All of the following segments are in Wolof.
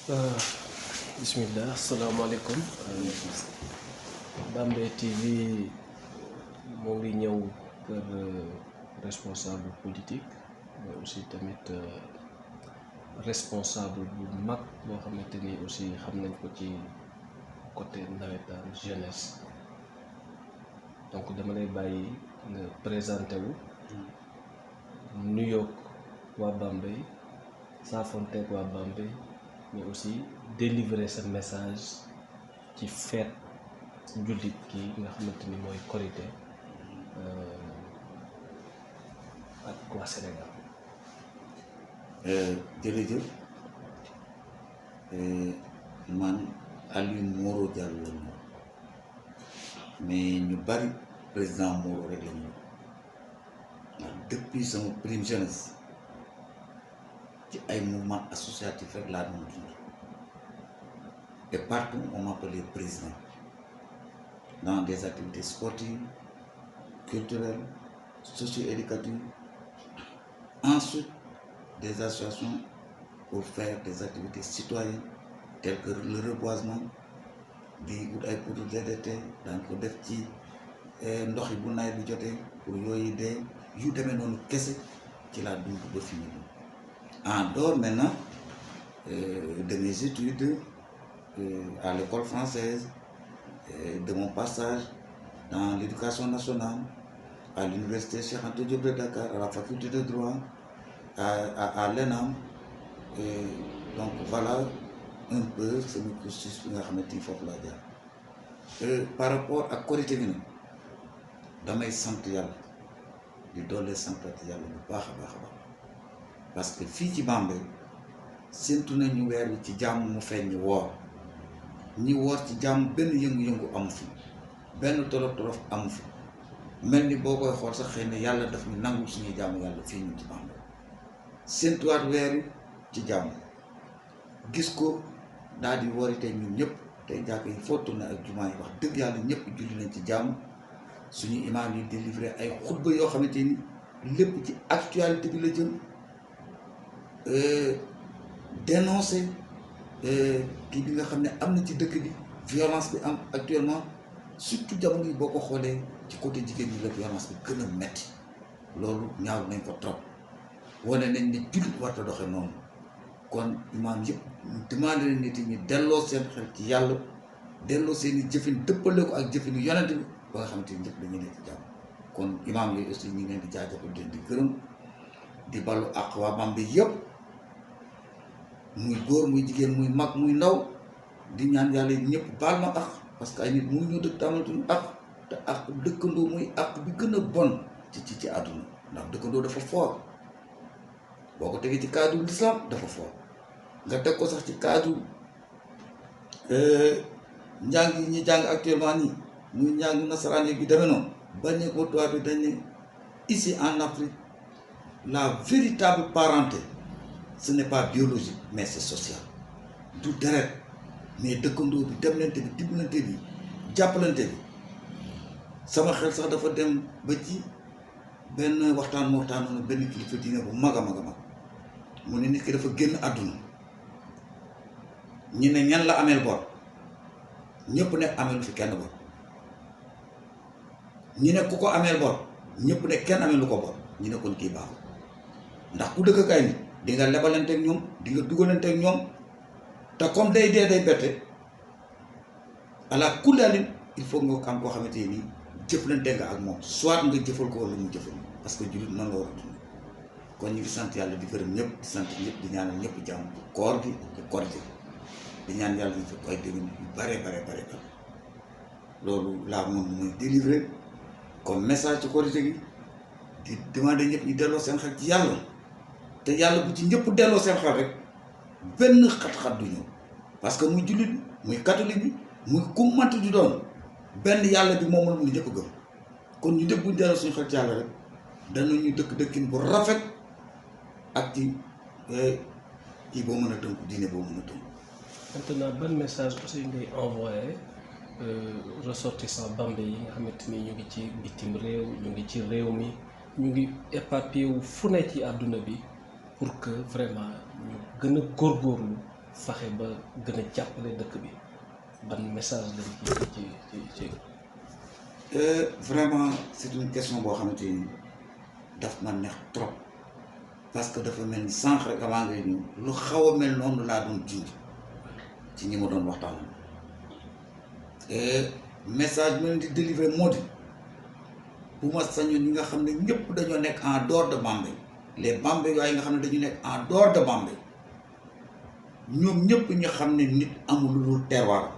Euh, Bismillah, assalamualaikum. Bambey TV moo ngi ñëw kër responsable politique mais aussi tamit responsable bu mag boo xamante ni aussi xam nañ ko ci côté nawetaan jeunesse donc dama lay bàyyi nga présenté wu nuyoog waa Bambey saafonteeg waa Bambey mais aussi délivrer ce message ci fête jullit ki nga xamante ni mooy Korité ak waa Sénégal. jërëjëf man Aliou Moro Diallo la ñu mais ñu bari président Moro rek la ñu ndax depuis sama prime jeunesse ci ay mouvement associatif rek laa doon dund et partout on m'appelait président dans des activités sportives, culturelles, socio-éducatives, ensuite des associations pour faire des activités citoyennes telles que le reboisement di wut ay poudre DDT daan ko def ci ndox yi bu nawet bi jotee pour yooyu dee yu demee noonu kese ci laa dund ba fi mu en dehors maintenant de mes études à l'école française, de mon passage dans l'éducation nationale, à l'université Cheikh Anta Diop de Dakar, à la faculté de droit, à l'ENAM. Donc voilà un peu ce cursus que je faut dire. Par rapport à Korité bi nag damay sant yàlla di doole sant yàlla bu baax a baax parce que fii ci Bambey séntu nañu weer wi ci jàmm mu feeñ woor ñi woor ci jàmm benn yëngu-yëngu amu fi benn tolof-tolof amu fi mel ni boo koy xool sax xëy na yàlla daf ñu nangu suñuy jàmm yàlla fii ñu ci Bambey séntuwaat weer wi ci jàmm gis ko daal di woori tey ñun ñëpp tey jàkk yi foo tourné ak jumaa yi wax dëgg yàlla ñëpp julli nañ ci jàmm suñu imaam yi délivré ay xutba yoo xamante ni lépp ci actualité bi la jëm dénoncer kii bi nga xam ne am na ci dëkk bi violence bi am actuellement surtout jamono yi boo ko xoolee ci côté jigéen ñi la violence bi gën a metti loolu ñaaw nañ ko trop wane nañ ne jullit warta doxe noonu kon imaam yëpp demandé nañ nit ñi delloo seen xel ci yàlla delloo seen i jëfin dëppale ko ak jëfinu yonent bi ba nga xamante ni ñëpp dañuy nekk ci jàmm kon imaam yooyu aussi ñu ngi leen di jaajëfal leen di gërëm di ballu ak waa Bambey yëpp muy góor muy jigéen muy mag muy ndaw di ñaan yàlla ñëpp baal ma ak parce que ay nit mu ñoo dëkk tamaltuñu ak te ak dëkkandoo muy ak bi gën a bon ci àdduna ndax dëkkandoo dafa fort boo ko tegee ci cadre l'islam dafa fort nga teg ko sax ci cadre njàng yi ñuy jàng actuellement nii muy njàng nasaraan yi bi demee noonu bañ ko tubaab bi dañ ne ici en Afrique la véritable parenté ce n'est pas biologique mais c'est social du deret mais dëkkandoo bi demlante bi dimbalante bi jàppalante bi sama xel sax dafa dem ba ci benn waxtaanoon benn kilifa diine bu mag a mag a mag mu ne nit ki dafa génn àdduna ñu ne ñan la ameel bor ñëpp ne ameelu fi kenn bor ñu ne ku ko ameel bor ñëpp ne kenn ameelu ko bor ñu ne kon kii baaxul ndax ku dëkk kay nit di nga lebalante ak ñoom di nga dugalante ak ñoom te comme day dee day bette ala kulaalin il faut nga am koo xamante ni jëflante nga ak moom soit nga jëfal ko wala mu jëfal parce que jullit noonu la war a dund kon ñu ngi sant yàlla di gërëm ñëpp di sant ñëpp di ñaanal ñëpp jàmm koor gi ak Korité di ñaan yàlla ñu fekk ay déwén yu bare loolu laa moom mooy délivrer comme message ci Korité gi di demander ñëpp ñu delloo seen xel ci yàlla te yàlla bu ci ñëpp delloo seen xel rek benn xat-xat du ñëw parce que muy jullit bi muy catholique bi muy ku mantu di doon benn yàlla bi moom la mu ñëpp gëm kon ñu ñëpp bu ñu delloo suñu xel ci yàlla rek danañu dëkkin bu rafet ak ci kii boo mën a tënku diine boo mën a tënku. Maintenant ban message aussi ngay envoyé ressortissants Bambey yi nga xamante ni ñu ngi ci bitim réew ñu ngi ci réew mi ñu ngi éparpillé wu fu ne ci àdduna bi pour que vraiment ñu gën a góorgóorlu fexe ba gën a jàppale dëkk bi ban message lañ ci vraiment c'est une question boo xamante ni daf ma neex trop parce que dafa mel ni sànq rek avant ngay ñëw lu xaw a mel noonu laa doon junj ci ñi ma doon waxtaan message bi ma leen di délivrer moo di bu ma sañoon ñi nga xam ne ñëpp dañoo nekk en dehors de Bambey les Bambey yooyu nga xam ne dañu nekk en dehors de Bambey ñoom ñëpp ñu xam ne nit amul lu dul terroir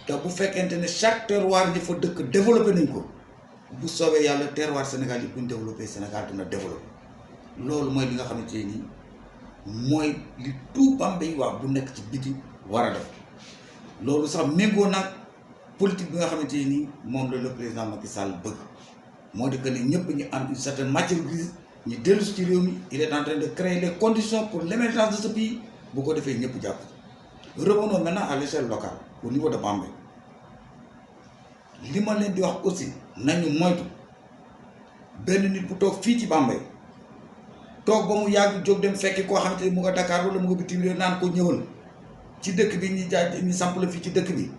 te bu fekkente ne chaque terroir ñi fa dëkk développé nañ ko bu soobee yàlla terroir Sénégal yi bu ñu développé Sénégal dina développé loolu mooy li nga xamante ni mooy li tout Bambey waa bu nekk ci biti war a def loolu sax méngoo nag politique bi nga xamante ni moom la le président Macky Sall bëgg moo di que ne ñëpp ñu am une certaine matière grise ñu dellu ci réew mi il est en train de créer les conditions pour l'émergence de ce pays bu ko defee ñëpp jàpp. Revenons maintenant à l'échelle locale au niveau de Bambey li ma leen di wax aussi nañu moytu benn nit bu toog fii ci Bambey toog ba mu yàgg jóg dem fekki koo xamante ni mu nga Dakar wala mu nga bitim réew naan ko ñëwal ci dëkk bi ñi jaay ñi samp la fii ci dëkk bi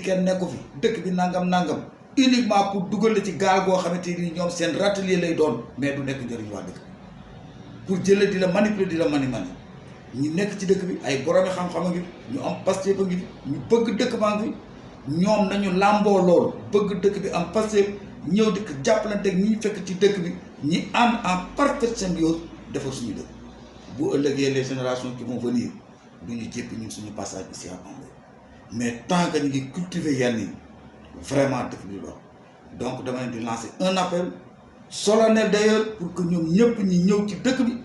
kenn nekku fi dëkk bi nangam uniquement pour dugal la ci gaal goo xamante ni ñoom seen râtelier lay doon mais du nekk njëriñ waa dëkk pour jëlee di la manipuler di la mani ñi nekk ci dëkk bi ay boroomi xam-xam a ngi ñu am Pastef a ngi ñu bëgg dëkk baa ngi fi ñoom nañu làmboo loolu bëgg dëkk bi am Pastef ñëw di ko jàppalante ak ñi fekk ci dëkk bi ñi am en parfaite symbiose defar suñu dëkk bu ëllëgee les générations qui vont venir du ñu jéppi ñun suñu passage ici à Bambey mais tant que ñu ngi cultiver yenn yi vraiment dëkk bi lool donc dama leen di lancer un appel solennel d'ailleurs pour que ñoom ñëpp ñi ñëw ci dëkk bi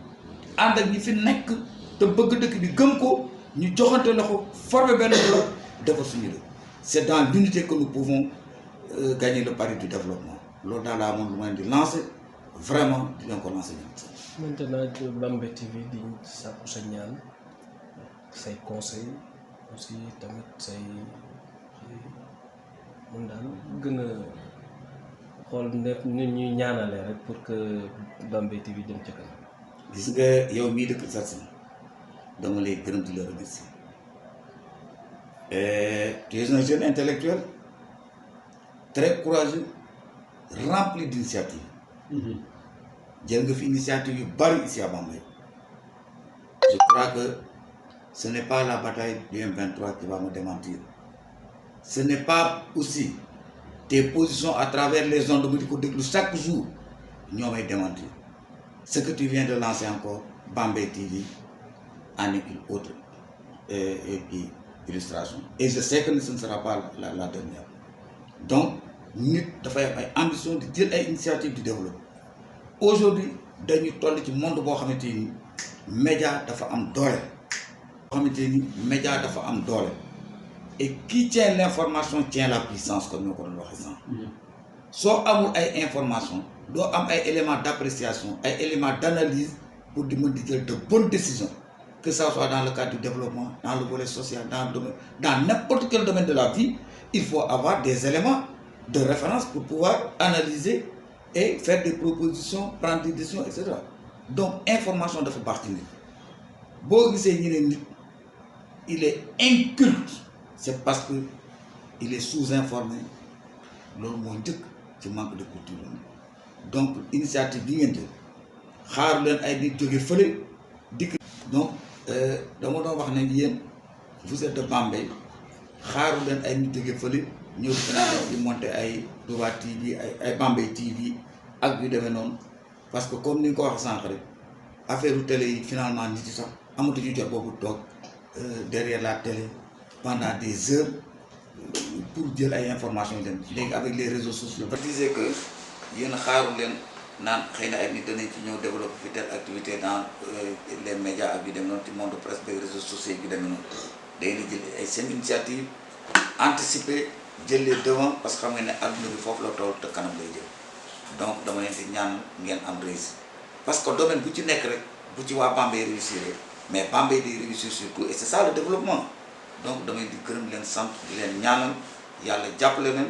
ànd ak ñi fi nekk te bëgg dëkk bi gëm ko ñu joxante loxo former benn bloc defar suñu dëkk c'est dans l'unité que nous pouvons gagner le pari du développement loolu daal laa moom lu ma leen di lancer vraiment di leen ko lancer ñoom. maintenant Bambey TV di sàkku sa ñaan say conseil aussi tamit say mun daal gën a xool nit ñuy ñaanale rek pour que Bambey TV dem ca kanam. gis nga yow mii dëkk Sarsara dama lay gërëm di la remercier tu es un jeune intellectuel très courageux rempli d'initiative jël nga fi initiative yu bari ici à Bambey je crois que ce n'est pas la bataille du M23 qui va me démentir ce n'est pas aussi tes positions à travers les ondes mu di ko déglu chaque jour ñoo may démentir ce que tu viens de lancer encore Bambey TV en une autre illustration et je sais que ce ne sera pas la dernière donc nit dafay am ay ambition di jël ay initiative di développer aujourd'hui dañu toll ci monde boo xamante ni média dafa am doole et qui tient l'information tient la puissance comme ñoo ko doon waxee sànq soo amul ay information doo am ay éléments d'appréciation ay éléments d'analyse pour di mën di jël de bonnes décisions que ça soit dans le cadre du développement dans le volet social dans n'importe quel domaine de la vie il faut avoir des éléments de référence pour pouvoir analyser et faire des propositions prendre des décisions etc. Donc information dafa baax ci nit boo gisee ñu ne nit il est inculte c'est parce que il est sous-informé loolu moo njëkk ci manque de culture donc initiative bi ngeen jël xaaru leen ay nit jóge fële dikk donc dama doon wax ne yéen vous êtes de Bambey xaaru leen ay nit jóge fële ñëw di monter ay Touba TV ay Bambey TV ak yu demee noonu parce que comme ni nga ko wax sànq rek affaire télé yi finalement nit yi sax amatuñu jot boobu toog derrière la télé pendant des heures pour jël ay informations yi dem léegi avec les réseaux sociaux. je disais que yéen xaaru leen naan xëy na ay nit danañ ci ñëw développer fi telle activité dans les médias ak yu dem noonu ci monde presse des réseaux sociaux yu demee noonu day na jël ay seen initiative anticiper jël les devant parce que xam nga ne adduna bi foofu la toll te kanam lay jël donc dama leen di ñaan ngeen am réussite parce que domaine bu ci nekk rek bu ci waa Bambey réussir mais Bambey di réussir surtout et c'est ça le développement donc damay di gërëm leen sant di leen ñaanal yàlla jàppale leen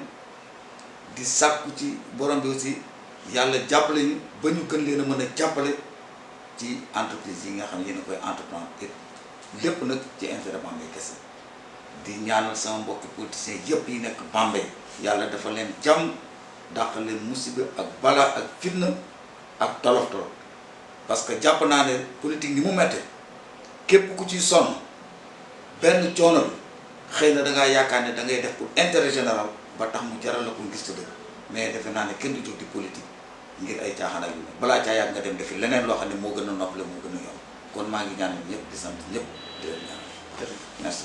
di sàkku ci borom bi aussi yàlla jàppale ñu ba ñu gën leen a mën a jàppale ci entreprise yi nga xam ne yéen a koy entreprendre et lépp nag ci intérêt Bambey kese di ñaanal sama mbokki politiciens yëpp yi nekk Bambey yàlla dafa leen jàmm dàq leen musiba ak bala ak fitna ak tolof tolof parce que jàpp naa ne politique ni mu mette képp ku ci sonn benn coono bi xëy na da ngaa yaakaar ne da ngay def pour intérêt général ba tax mu jaral la ko gis te dëgg mais defe naa ne kenn du jóg di politique ngir ay caaxaan ak yu ne balaa caa yàgg nga dem defi leneen loo xam ne moo gën a noppale moo gën a yomb kon maa ngi ñaanal ñëpp di sant ñëpp di leen ñaanal merci.